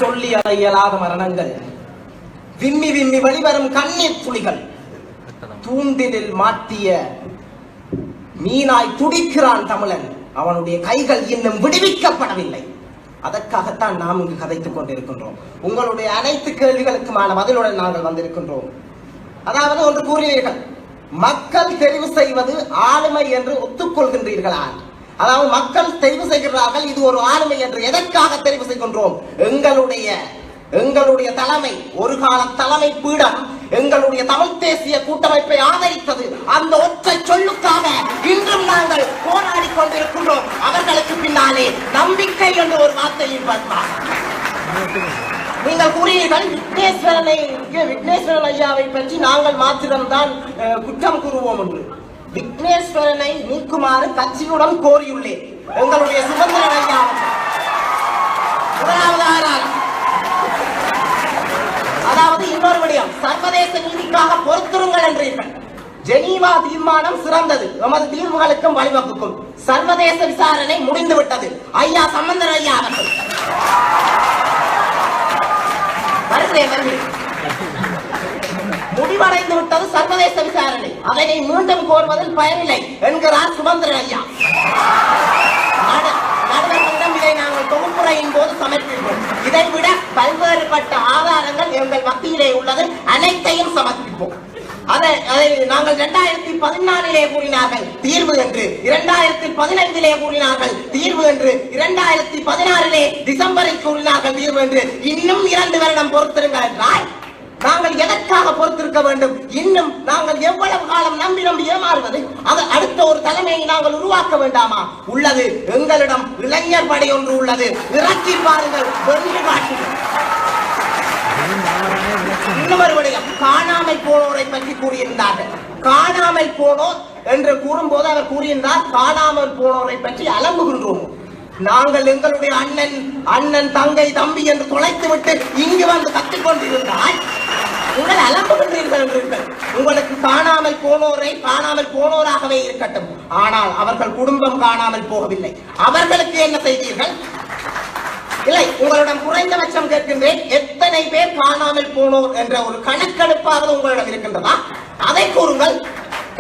சொல்லி அறையலாத மரணங்கள், விம்மி விம்மி வெளிவரும் கண்ணீர் துளிகள், தூண்டிலில் மாட்டிய மீனாய் துடிக்கிறான் தமிழன், அவனுடைய கைகள் இன்னும் விடுவிக்கப்படவில்லை. அதற்காகத்தான் நாம் இங்கு கதைத்துக் கொண்டிருக்கின்றோம். உங்களுடைய அனைத்து கேள்விகளுக்குமான பதிலுடன் நாங்கள் வந்திருக்கின்றோம். அதாவது ஒன்று கூறினீர்கள், மக்கள் தெரிவு செய்வது ஆளுமை என்று ஒத்துக்கொள்கின்றீர்களா? அதாவது மக்கள் தெரிவு செய்கிறார்கள், இது ஒரு ஆளுமை என்று. எதற்காக தெரிவு செய்கின்றோம்? எங்களுடைய தலைமை, ஒரு கால தலைமை பீடம் எங்களுடைய தமிழ் தேசிய கூட்டமைப்பை ஆதரித்தது. அந்த ஒற்றை சொல்லுக்காக இன்றும் நாங்கள் போராடி கொண்டிருக்கின்றோம். அவர்களுக்கு பின்னாலே நம்பிக்கை என்ற ஒரு வார்த்தையின் பார்ப்பார். நீங்கள் கூறினீர்கள், விக்னேஸ்வரன் ஐயாவை பற்றி நாங்கள் மாத்திரம்தான் குற்றம் கூறுவோம் என்று. விக்னேஸ்வரனை நீக்குமாறு கட்சியுடன் கோரியுள்ளேன். எங்களுடைய சுதந்திரன் ஐயா முதலாவது ஆறாரம். அதாவது இன்னொரு விடயம், சர்வதேச நீதிக்காக பொறுத்திருங்கள் என்றீர்கள். ஜெனீவா தீர்மானம் சிறந்தது, எமது தீர்வுகளுக்கும் வழிவகுக்கும். சர்வதேச விசாரணை முடிந்துவிட்டது. ஐயா சம்பந்தர் ஐயா அவர்கள் முடிவடைந்து விட்டது சர்வதேச விசாரணை. அதனை மீண்டும் கோருவதில் பயனில்லை என்கிறார் சுமந்திரன் ஐயா. நடுவர்களிடம் இதை நாங்கள் தொகுப்புரையின் போது சமர்ப்பிப்போம். இதைவிட பல்வேறுபட்ட ஆதாரங்கள் எங்கள் மத்தியிலே உள்ளது, அனைத்தையும் சமர்ப்பிப்போம். அதை நாங்கள் 2014 கூறினார்கள் தீர்வு என்று, 2015 கூறினார்கள் தீர்வு என்று, 2016 டிசம்பரில் கூறினார்கள் தீர்வு என்று. இன்னும் 2 வருடம் பொறுத்திருங்கள் என்றால் நாங்கள் எதற்காக பொறுத்திருக்க வேண்டும்? இன்னும் நாங்கள் எவ்வளவு காலம் நம்பி ஏமாறுவது? அது அடுத்த ஒரு தலைமையை நாங்கள் உருவாக்க வேண்டாமா? உள்ளது, எங்களிடம் இளைஞர் படை ஒன்று உள்ளது. இறக்கி பாருங்கள், வென்று காட்டுங்கள். இன்னொரு விடயம், காணாமல் போனோரை பற்றி கூறியிருந்தார்கள். காணாமல் போனோர் என்று கூறும்போது அவர் கூறியிருந்தார், காணாமல் போனோரை பற்றி அலம்புகின்றோம். நாங்கள் எங்களுடைய அண்ணன் தங்கை தம்பி என்று தொலைத்துவிட்டு இங்கு வந்து கற்றுக்கொண்டிருந்தால் உங்கள் அலம்புகின்றீர்கள் என்றீர்கள். உங்களுக்கு காணாமல் போனோரை காணாமல் போனோராகவே இருக்கட்டும், ஆனால் அவர்கள் குடும்பம் காணாமல் போகவில்லை. அவர்களுக்கு என்ன செய்தீர்கள்? இல்லை, உங்களிடம் குறைந்தபட்சம் கேட்கின்றேன், எத்தனை பேர் காணாமல் போனோர் என்ற ஒரு கணக்கெடுப்பாக உங்களிடம் இருக்கின்றதா? அதை கூறுங்கள்.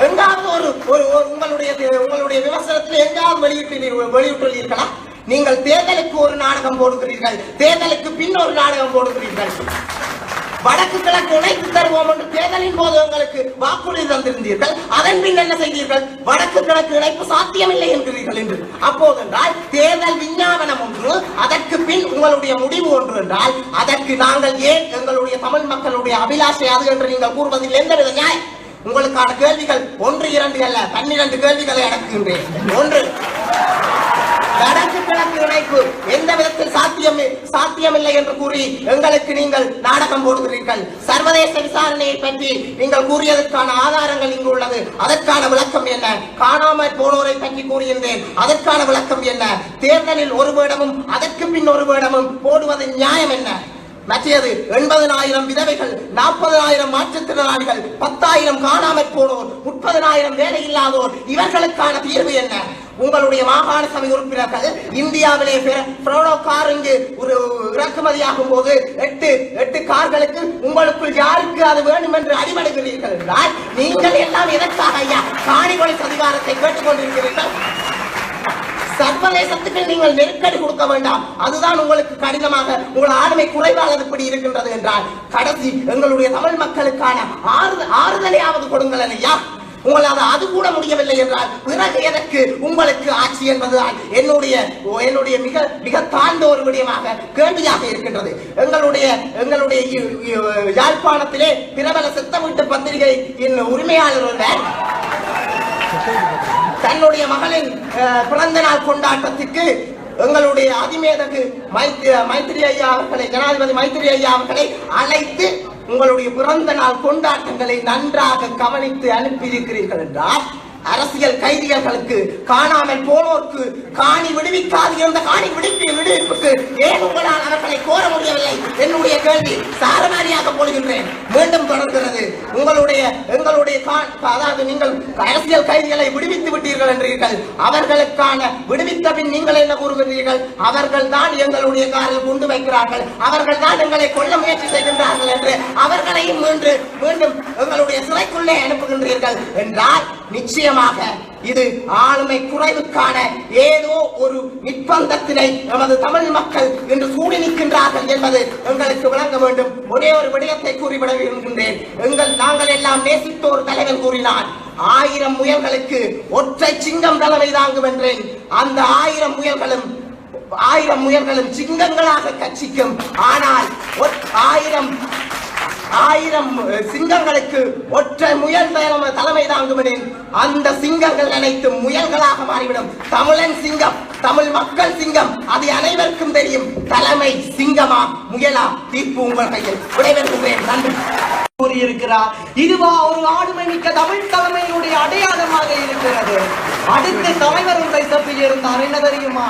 எங்காவது ஒரு உங்களுடைய விமர்சனத்தில் எங்காவது வெளியிட்டுள்ளீர்களா? நீங்கள் தேர்தலுக்கு ஒரு நாடகம் போடுகிறீர்கள், தேர்தலுக்கு பின் ஒரு நாடகம் போடுகிறீர்கள். வடக்கு கிழக்கு இணைத்து தருவோம் என்று தேர்தலின் போது உங்களுக்கு வாக்குறுதி தந்திருந்தீர்கள். அதன் பின் என்ன செய்தீர்கள்? வடக்கு கிழக்கு இணைப்பு சாத்தியமில்லை என்கிறீர்கள் என்று. அப்போது என்றால் தேர்தல் விஞ்ஞாபனம் ஒன்று, அதற்கு பின் உங்களுடைய முடிவு ஒன்று என்றால் அதற்கு நாங்கள் ஏன் எங்களுடைய தமிழ் மக்களுடைய அபிலாஷை அது என்று நீங்கள் கூறுவதில் எந்தவித நியாயம்? உங்களுக்கான கேள்விகள் 1, 2 அல்ல, 12 கேள்விகளை அடக்குகின்றேன். 1, வடக்கு கிழக்கு இணைப்பு எந்த விதத்தில் சாத்தியமில்லை என்று கூறி எங்களுக்கு நீங்கள் நாடகம் போடுகிறீர்கள். சர்வதேச விசாரணையை பற்றி நீங்கள் கூறியதற்கான ஆதாரங்கள் இங்கு உள்ளது, அதற்கான விளக்கம் என்ன? காணாமல் போனோரை பற்றி கூறியிருந்தேன், அதற்கான விளக்கம் என்ன? தேர்தலில் ஒரு வேடமும் அதற்கு பின் ஒரு வேடமும் போடுவதன் நியாயம் என்ன? மற்றது 80,000 விதவைகள், 40,000 மாற்றுத்திறனாளிகள், 10,000 காணாமல் போனோர், 30,000 வேலை இல்லாதோர், இவர்களுக்கான தீர்வு என்ன? உங்களுடைய மாகாண சபை உறுப்பினர்கள் இந்தியாவிலே கார் இங்கு ஒரு இறக்குமதியாகும் போது 8 கார்களுக்கு உங்களுக்குள் யாருக்கு அது வேண்டும் என்று அடிபடுகிறீர்கள் என்றால் நீங்கள் எல்லாம் எதற்காக ஐயா காணிமொழி அதிகாரத்தை கேட்டுக்கொண்டிருக்கிறீர்கள்? சர்வதேசத்துக்கு நீங்கள் நெருக்கடி கொடுக்க வேண்டாம், அதுதான் உங்களுக்கு கடினமாக உங்கள் ஆளுமை குறைவாக இப்படி இருக்கின்றது என்றால் கடைசி எங்களுடைய தமிழ் மக்களுக்கான ஆறுதலையாவது கொடுங்கள் ஐயா. உங்களால் அது கூட முடியவில்லை என்றால் பிறகு எதற்கு உங்களுக்கு ஆட்சி என்பதுதான் என்னுடைய மிக மிக தாழ்ந்த ஒரு விடயமாக கேள்வியாக இருக்கின்றது. எங்களுடைய யாழ்ப்பாணத்திலே பிரபல சித்த வீட்டு பத்திரிகை உரிமையாளர் தன்னுடைய மகளின் பிறந்த நாள் கொண்டாட்டத்திற்கு எங்களுடைய அதிமேதகு மைத்திரி ஐயா அவர்களை, ஜனாதிபதி மைத்திரி ஐயா அவர்களை அழைத்து உங்களுடைய பிறந்த நாள் கொண்டாட்டங்களை நன்றாக கவனித்து அனுப்பியிருக்கிறீர்கள் என்றால் அரசியல் கைதிகளுக்கு காணாமல் போனோருக்கு காணி விடுவிக்காது இருந்த காணி விடுவிப்புக்கு ஏன் உங்களால் அவர்களை கோர முடியவில்லை? என்னுடைய கேள்வி சாரமாரியாக போடுகின்றேன். மீண்டும் தொடர்கிறது. எங்களுடைய அதாவது நீங்கள் அரசியல் கைதிகளை விடுவித்து விட்டீர்கள் என்றீர்கள். அவர்களுக்கான விடுவித்த பின் நீங்கள் என்ன கூறுகிறீர்கள்? அவர்கள் தான் எங்களுடைய காரில் குண்டு வைக்கிறார்கள், அவர்கள் தான் எங்களை கொல்ல முயற்சி செய்கின்றார்கள் என்று அவர்களையும் மீண்டும் எங்களுடைய சிறைக்குள்ளே அனுப்புகின்றீர்கள் என்றால் நிச்சயமாக இது ஆளுமை குறைவுக்கான ஏதோ ஒரு நிர்பந்தத்தினை நமது தமிழ் மக்கள் இன்று சூடி நிற்கின்றார்கள் என்பது எங்களுக்கு விளங்க வேண்டும். ஒரே ஒரு விடயத்தை கூறிவிட விரும்புகின்றேன். நாங்கள் எல்லாம் நேசித்த ஒரு தலைவர் கூறினார், 1000 முயல்களுக்கு ஒற்றை சிங்கம் தலைமை தாங்கும் என்றேன். அந்த 1000 முயல்களும் சிங்கங்களாக கட்சிக்கும். ஆனால் 1000 சிங்கங்களுக்கு ஒற்றை முயல் தலைமை தாங்கும். அந்த சிங்கங்கள் அனைத்தும் முயல்களாக மாறிவிடும். தமிழன் சிங்கம், தமிழ் மக்கள் சிங்கம், அது அனைவருக்கும் தெரியும். தலைமை சிங்கமா முயலா? தீர்ப்பு உங்கள் கையில். விடைபெறுகின்றேன். நன்றி. கூறியிருக்கிறார். இதுவா ஒரு ஆளுமை மிக்க தமிழ் தலைமையினுடைய அடையாளமாக இருக்கிறது. அடுத்த தலைவர் ஒன்றை தப்பியிருந்தார். என்ன தெரியுமா?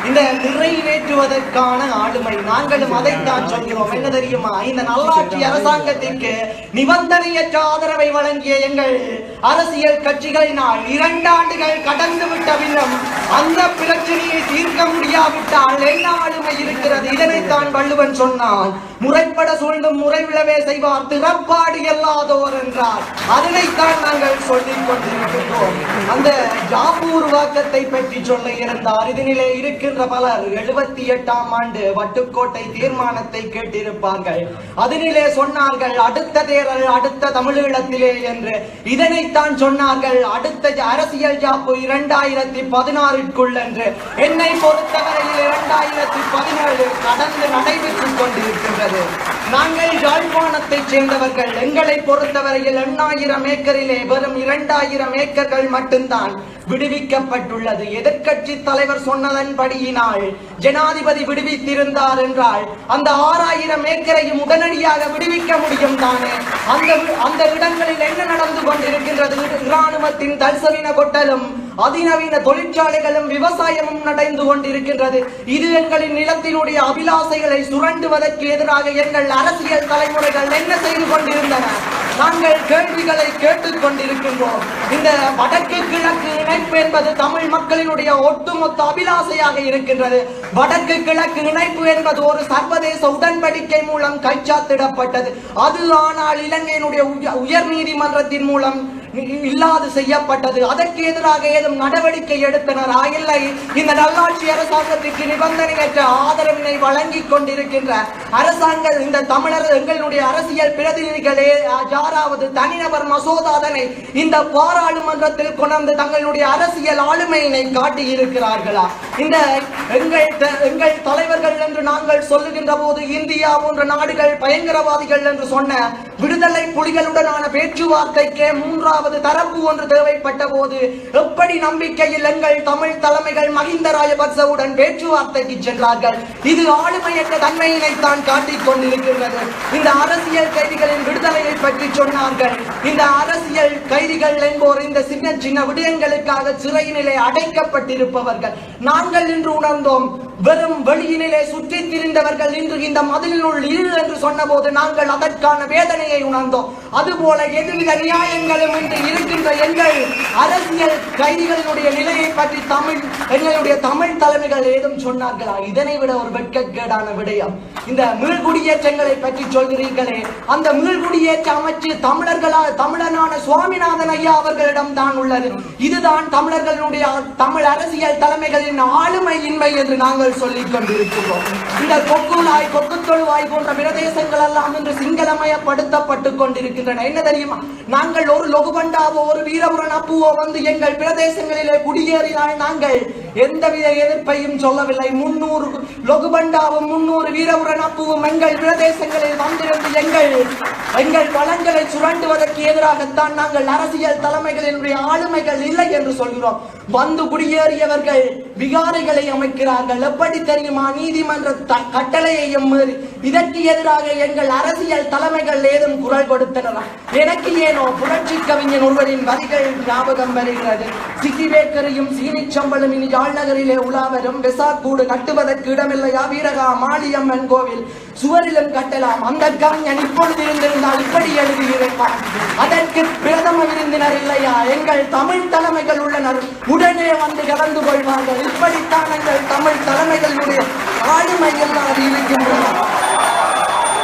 இந்த நிறைவேற்றுவதற்கான ஆளுமை. நாங்களும் அதைத்தான் சொல்கிறோம். என்ன தெரியுமா? இந்த நல்லாட்சி அரசாங்கத்திற்கு நிபந்தனையற்ற ஆதரவை வழங்கிய எங்கள் அரசியல் கட்சிகளினால் 2 ஆண்டுகள் கடந்து விட்ட பின்னும் அந்த பிரச்சனையை தீர்க்க முடியாவிட்டால் என்ன ஆளுமை இருக்கிறது? இதனைத்தான் வள்ளுவன் சொன்னான், முறைப்பட சூழ்ந்தும் முறைவிழவே செய்வார், திறப்பாடு எல்லாதோர் என்றார். அதனைத்தான் நாங்கள் சொல்லிக் கொண்டிருக்கின்றோம். அந்த ஜாப்பு உருவாக்கத்தை பற்றி சொல்ல இருந்தார். இதனிலே இருக்கின்ற பலர் 78ஆம் ஆண்டு வட்டுக்கோட்டை தீர்மானத்தை கேட்டிருப்பார்கள். அதனிலே சொன்னார்கள், அடுத்த தேர்தல் அடுத்த தமிழீழத்திலே என்று. இதனைத்தான் சொன்னார்கள், அடுத்த அரசியல் ஜாப்பு 2016ற்குள் என்று. என்னை பொறுத்தவரையில் 2017 கடந்து நடைபெற்றுக் கொண்டிருக்கின்றது. நாங்கள் யாழ்ப்பாணத்தை சேர்ந்தவர்கள். எங்களை பொறுத்தவரையில் 8000 ஏக்கரிலே வெறும் 2000 ஏக்கர்கள் மட்டும்தான் விடுவிக்கப்பட்டுள்ளது. எதிர்கட்சி தலைவர் சொன்னதன்படியினால் ஜனாதிபதி விடுவித்திருந்தார் என்றால் அந்த 6000 ஏக்கரையும் உடனடியாக விடுவிக்க முடியும் தானே? அந்த இடங்களில் என்ன நடந்து கொண்டிருக்கின்றது? இராணுவத்தின் தற்சவீன கொட்டலும் அதிநவீன தொழிற்சாலைகளும் விவசாயமும் நடந்து கொண்டிருக்கின்றது. இது எங்களின் நிலத்தினுடைய அபிலாசைகளை சுரண்டுவதற்கு எதிராக எங்கள் அரசியல் தலைமுறைகள் என்ன செய்து கொண்டிருந்தன? நாங்கள் கேள்விகளை கேட்டுக் கொண்டிருக்கின்றோம். இந்த வடக்கு கிழக்கு இணைப்பு என்பது தமிழ் மக்களினுடைய ஒட்டுமொத்த அபிலாசையாக இருக்கின்றது. வடக்கு கிழக்கு இணைப்பு என்பது ஒரு சர்வதேச உடன்படிக்கை மூலம் கைச்சாத்திடப்பட்டது. அது ஆனால் இலங்கையினுடைய உயர் நீதிமன்றத்தின் மூலம் இல்லாது செய்யப்பட்டது. அதற்கு எதிராக ஏதும் நடவடிக்கை எடுத்தனர் இல்லை. இந்த நல்லாட்சி அரசாங்கத்திற்கு நிபந்தனையற்ற ஆதரவினை வழங்கிக் கொண்டிருக்கின்ற அரசாங்கம் இந்த தமிழர் எங்களுடைய அரசியல் பிரதிநிதிகளே யாராவது தனிநபர் மசோதாதனை இந்த பாராளுமன்றத்தில் கொண்டு தங்களுடைய அரசியல் ஆளுமையினை காட்டி இருக்கிறார்களா? இந்த எங்கள் தலைவர்கள் என்று நாங்கள் சொல்லுகின்ற போது இந்தியா போன்ற நாடுகள் பயங்கரவாதிகள் என்று சொன்ன விடுதலை புலிகளுடனான பேச்சுவார்த்தைக்கு 3வது தரப்பு ஒன்று தேவைப்பட்ட போது எப்படி நம்பிக்கையில் எங்கள் தமிழ் தலைமைகள் மஹிந்த ராஜபக்சவுடன் பேச்சுவார்த்தைக்கு சென்றார்கள்? இது ஆளுமையற்ற தன்மையினை தான் காட்டிக் கொண்டிருக்கிறது. இந்த அரசியல் கைதிகளின் விடுதலையை பற்றி சொன்னார்கள். இந்த அரசியல் கைதிகள் என்போர் இந்த சின்ன சின்ன விடயங்களுக்காக சிறையினிலே அடைக்கப்பட்டிருப்பவர்கள். நாங்கள் இன்று உணர்ந்தோம். வெறும் வெளியினிலே சுற்றி திரிந்தவர்கள் இன்று இந்த மதிலினுள் இரு என்று சொன்ன போது நாங்கள் அதற்கான வேதனையை உணர்ந்தோம். அதுபோல எதுவித நியாயங்களும் இன்று இருக்கின்ற எங்கள் அரசியல் கைதிகளினுடைய நிலையை பற்றி எங்களுடைய தமிழ் தலைமைகள் ஏதும் சொன்னார்களா? இதனை விட ஒரு வெட்கக்கேடான விடயம் இந்த மீள்குடியேற்றங்களை பற்றி சொல்கிறீர்களே, அந்த மீள்குடியேற்ற அமைச்சு தமிழனான சுவாமிநாதன் ஐயா அவர்களிடம் தான் உள்ளது. இதுதான் தமிழர்களுடைய தமிழ் அரசியல் தலைமைகளின் ஆளுமையின்மை என்று நாங்கள் சொல்லிக் கொண்டிருக்கிறோம். இந்த கொக்குலாய் கொக்குத்தொழுவாய் போன்ற பிரதேசங்கள் எல்லாம் இன்று சிங்களமயப்படுத்தப்பட்டுக் கொண்டிருக்கின்றன. என்ன தெரியுமா? நாங்கள் ஒரு லொகுபண்டாவோ ஒரு வீரபுரன் அப்புவோ வந்து எங்கள் பிரதேசங்களிலே குடியேறினால் நாங்கள் எந்தவித எதிர்ப்பையும் சொல்லவில்லை. 300 லொகுபண்டாவும் 300 வீரபுரன் அப்புவும் எங்கள் பிரதேசங்களில் வந்திருந்து எங்கள் வளங்களை சுரண்டுவதற்கு எதிராகத்தான் நாங்கள் அரசியல் தலைமைகளினுடைய ஆளுமைகள் இல்லை என்று சொல்கிறோம். வந்து குடியேறியவர்கள் விகாரைகளை அமைக்கிறார்கள். எப்படி தெரியுமா? நீதிமன்ற கட்டளையையும் மீறி இதற்கு எதிராக எங்கள் அரசியல் தலைமைகள் ஏதும் குரல் கொடுத்தனர். எனக்கு ஏனோ புரட்சி கவிஞன் ஒருவரின் வரிகள் ஞாபகம் வருகிறது. சிக்கி பேக்கரியும் சீனிச்சம்பளும் இனி யாழ்நகரிலே உலாவரும். வெசாக்கூடு கட்டுவதற்கு இடமில்லையா? வீரகா மாளியம்மன் கோவில் சுவரிலும் கட்டலாம். அந்த கவிஞன் இப்பொழுது இருந்திருந்தால் இப்படி எழுதியிருப்பான். அதற்கு பிரதம விருந்தினர் இல்லையா? எங்கள் தமிழ் தலைமைகள் உள்ளனர், உடனே வந்து கலந்து கொள்வார்கள். இப்படித்தான் எங்கள் தமிழ் தலைமைகளுடைய ஆளுமை எல்லாம் இருக்கின்றன.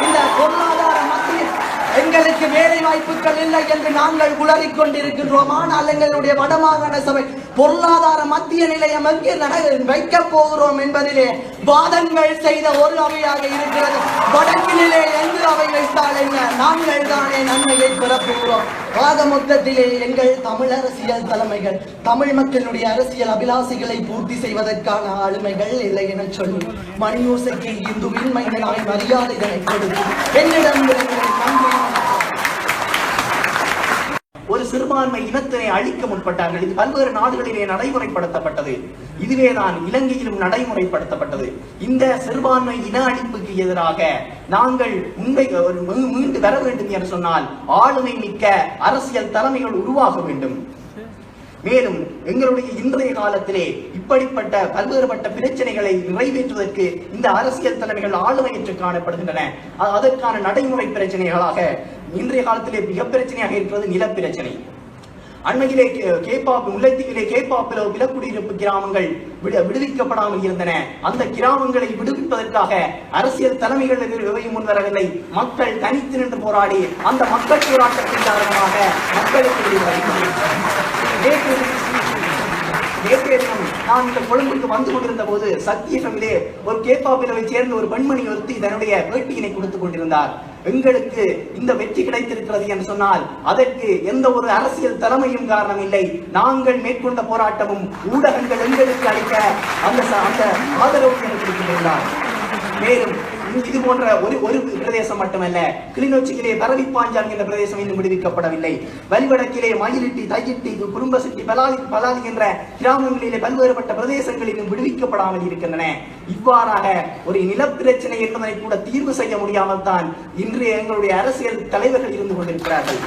இந்த பொருளாதார மத்தியில் எங்களுக்கு வேலை வாய்ப்புகள் இல்லை என்று நாங்கள் உளறிக் கொண்டிருக்கின்றோம். ஆனால் எங்களுடைய வடமாகாண சபை பொருளாதார மத்திய நிலையம் எங்கே வைக்கப் போகிறோம் என்பதிலே வாதங்கள் செய்த ஒரு அவையாக இருக்கிறது. வடக்கிலே எங்கு அவை வைத்தால் என்ன, நாங்கள் தானே நன்மையை பெறப்போகிறோம். ஆக மொத்தத்திலே எங்கள் தமிழ் அரசியல் தலைமைகள் தமிழ் மக்களுடைய அரசியல் அபிலாசைகளை பூர்த்தி செய்வதற்கான ஆளுமைகள் இல்லை என சொல்லி மணியோசைக்கு இந்துவின் மைந்தனாய் மரியாதைகளை கொடுத்து என்னிடம் ஒரு சிறுபான்மை இனத்தினை அழிக்க முற்பட்டார்கள். இது பல்வேறு நாடுகளிலே நடைமுறைப்படுத்தப்பட்டது. இதுவேதான் இலங்கையிலும் நடைமுறைப்படுத்தப்பட்டது. இந்த சிறுபான்மை இன அழிப்புக்கு எதிராக நாங்கள் மீண்டு வர வேண்டும் என்று சொன்னால் ஆளுமை மிக்க அரசியல் தலைமைகள் உருவாக வேண்டும். மேலும் எங்களுடைய இன்றைய காலத்திலே இப்படிப்பட்ட பல்வேறுபட்ட பிரச்சனைகளை நிறைவேற்றுவதற்கு இந்த அரசியல் தலைமைகள் ஆளுமையற்று காணப்படுகின்றன. அதற்கான நடைமுறை பிரச்சனைகளாக இன்றைய காலத்திலே மிக பிரச்சனையாக இருக்கிறது நில பிரச்சனை. அண்மையிலே முல்லைத்தீவிலே கேப்பாப்பிலோ விலக்குடியிருப்பு கிராமங்கள் விடுவிக்கப்படாமல் இருந்தன. அந்த கிராமங்களை விடுவிப்பதற்காக அரசியல் தலைமைகள் எதுவும் முன்வரவில்லை. மக்கள் தனித்து நின்று போராடி அந்த மக்கள் போராட்டத்தின் காரணமாக மக்களுக்கு நான் இந்த கொழும்புக்கு வந்து கொண்டிருந்த போது சத்தியமிலே ஒரு கேப்பாப்பிலவை சேர்ந்த ஒரு பெண்மணி ஒருத்தி தன்னுடைய பேட்டியினை கொடுத்துக் கொண்டிருந்தார். எங்களுக்கு இந்த வெற்றி கிடைத்திருக்கிறது என்று சொன்னால் அதற்கு எந்த ஒரு அரசியல் தலைமையும் காரணம் இல்லை. நாங்கள் மேற்கொண்ட போராட்டமும் ஊடகங்கள் எங்களுக்கு அளித்த அந்த ஆதரவு எனக்கு கொடுக்கின்றார். மேலும் இது போன்ற ஒரு பிரதேசம் மட்டுமல்ல, கிளிநொச்சியிலே பரவிப்பாஞ்சான் என்ற பிரதேசம் இன்னும் விடுவிக்கப்படவில்லை. வலிவடக்கிலே மயிலிட்டி, தையிட்டி, குடும்பசிட்டி, பலாலி என்ற கிராமங்களிலே பல்வேறுபட்ட பிரதேசங்கள் இன்னும் விடுவிக்கப்படாமல் இருக்கின்றன. இவ்வாறாக ஒரு நிலப்பிரச்சனை என்பதை கூட தீர்வு செய்ய முடியாமல் தான் இன்றைய எங்களுடைய அரசியல் தலைவர்கள் இருந்து கொண்டிருக்கிறார்கள்.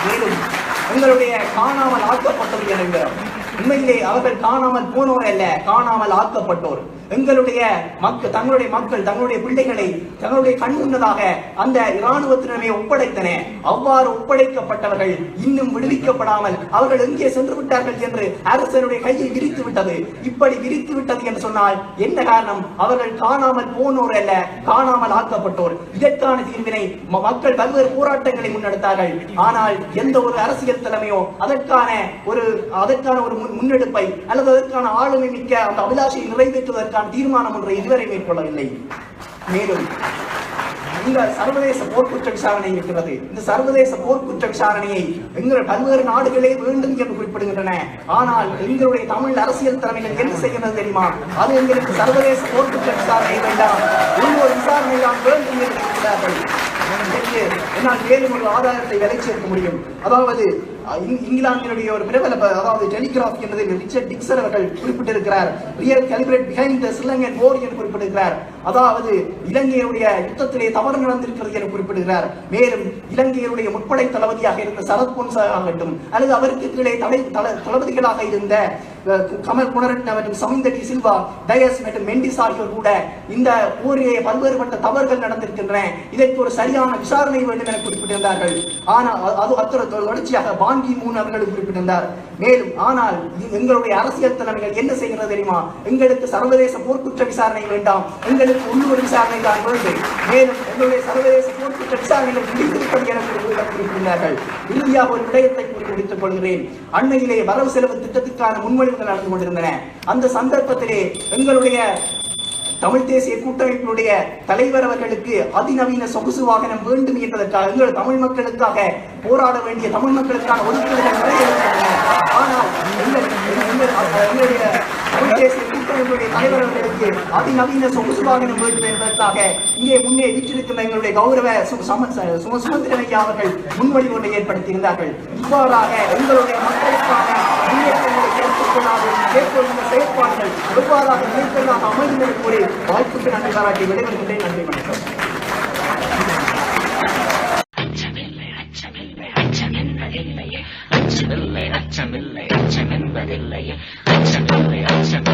மேலும் எங்களுடைய காணாமல் ஆக்கப்பட்டோர் என்கிறோம். உண்மையிலே அவர்கள் காணாமல் போனோர் அல்ல, காணாமல் ஆக்கப்பட்டோர். எங்களுடைய மக்கள் தங்களுடைய பிள்ளைகளை தங்களுடைய கண் முன்னதாக அந்த இராணுவத்தினரை ஒப்படைத்தன. அவ்வாறு ஒப்படைக்கப்பட்டவர்கள் இன்னும் விடுவிக்கப்படாமல் அவர்கள் எங்கே சென்று விட்டார்கள் என்று அரசனுடைய கையை விரித்து விட்டது. இப்படி விரித்து விட்டது என்று சொன்னால் என்ன காரணம்? அவர்கள் காணாமல் போனோர் அல்ல, காணாமல் ஆக்கப்பட்டோர். இதற்கான தீர்வினை மக்கள் பல்வேறு போராட்டங்களை முன்னெடுத்தார்கள். ஆனால் எந்த ஒரு அரசியல் தலைமையோ அதற்கான ஒரு முன்னெடுப்பை அல்லது அதற்கான ஆளுமை மிக்க அந்த அபிலாஷையை நிறைவேற்றுவதற்கான தீர்மானம் ஒன்றை இதுவரை மேற்கொள்ளவில்லை. மேலும் இந்த சர்வதேச போர்க்குற்ற விசாரணை இருக்கிறது. இந்த சர்வதேச போர்க்குற்ற விசாரணையை எங்கள் பல்வேறு நாடுகளே வேண்டும் என்று குறிப்பிடுகின்றன. ஆனால் எங்களுடைய தமிழ் அரசியல் தலைமைகள் என்ன செய்கிறது தெரியுமா? அது எங்களுக்கு சர்வதேச போர்க்குற்ற விசாரணை வேண்டாம், உள்ளூர் விசாரணை தான் வேண்டும் என்று இருக்கிறார்கள். என்னால் மேலும் ஒரு ஆதாரத்தை விலை சேர்க்க முடியும். அதாவது இங்கிலாந்தினுடைய ஒரு பிரபல அதாவது டெலிகிராஃப் என்பதில் ரிச்சர்ட் டிக்சன் அவர்கள் குறிப்பிட்டிருக்கிறார். Real calibrate behind the Sri Lankan war என்று குறிப்பிட்டிருக்கிறார். அதாவது இலங்கையுடைய யுத்தத்திலே தவறு நடந்திருக்கிறது என்று குறிப்பிடுகிறார். மேலும் இலங்கையுடைய முற்படை தளபதியாக இருந்த சரத் பொன்சா ஆகட்டும் அல்லது அவருக்கு கீழே தளபதிகளாக இருந்த கமல் குணரட்ன மற்றும் சமிந்த டி சில்வா, டயஸ் மற்றும் மெண்டிஸ் ஆகியோர் கூட இந்த போரிலே பல்வேறுபட்ட தவறுகள் நடந்திருக்கின்றன, இதற்கு ஒரு சரியான விசாரணை வேண்டும் என குறிப்பிட்டிருந்தார்கள். ஆனால் அது தொடர்ச்சியாக பான் கி மூன் அவர்கள் குறிப்பிட்டிருந்தார். மேலும் ஆனால் எங்களுடைய அரசியல் தலைமைகள் என்ன செய்கிறது தெரியுமா? எங்களுக்கு சர்வதேச போர்க்குற்ற விசாரணை வேண்டாம், எங்களுக்கு உள்ளூர் விசாரணை தான் வேண்டும். மேலும் எங்களுடைய சர்வதேச போர்க்குற்ற விசாரணைகள் முடித்துவிட்டது என குறிப்பிட்டிருந்தார்கள். இறுதியாக ஒரு விடயத்தை கூறி முடித்துக் கொள்கிறேன். அண்மையிலே வரவு செலவு திட்டத்திற்கான முன்மொழிவுகள் நடந்து கொண்டிருந்தன. அந்த சந்தர்ப்பத்திலே எங்களுடைய தமிழ் தேசிய கூட்டமைப்பினுடைய தலைவர் அவர்களுக்கு அதிநவீன சொகுசு வாகனம் வேண்டும் என்பதற்காக எங்கள் தமிழ் மக்களுக்காக போராட வேண்டிய தமிழ் மக்களுக்கான ஒதுக்கீடுகள் நிறைய இருக்கின்றன. ஆனால் எங்களுடைய தமிழ் தேசிய கூட்டமைப்பு எங்களுடைய தலைவர் அவர்களுக்கு அதிநவீன சொகுசு வாகனம் வேண்டும் என்பதற்காக இங்கே முன்னே வீற்றிருக்கின்ற எங்களுடைய கௌரவ சுமந்திரன் ஐயா அவர்கள் முன்வழி ஒன்றை ஏற்படுத்தியிருந்தார்கள். இவ்வாறாக எங்களுடைய மக்களுக்கான முன்னேற்றங்களை கேட்கொள்கின்ற செயற்பாடுகள் எவ்வாறாக நிறுத்தலாக அமைந்தது கூறி வாழ்த்துக்கு நன்றி பாராட்டி விடைபெறுகின்றேன். நன்றி வணக்கம். அச்சமில்லை அச்சமில்லை அச்சமென்பதில்லையே அச்சமில்லை அச்சம்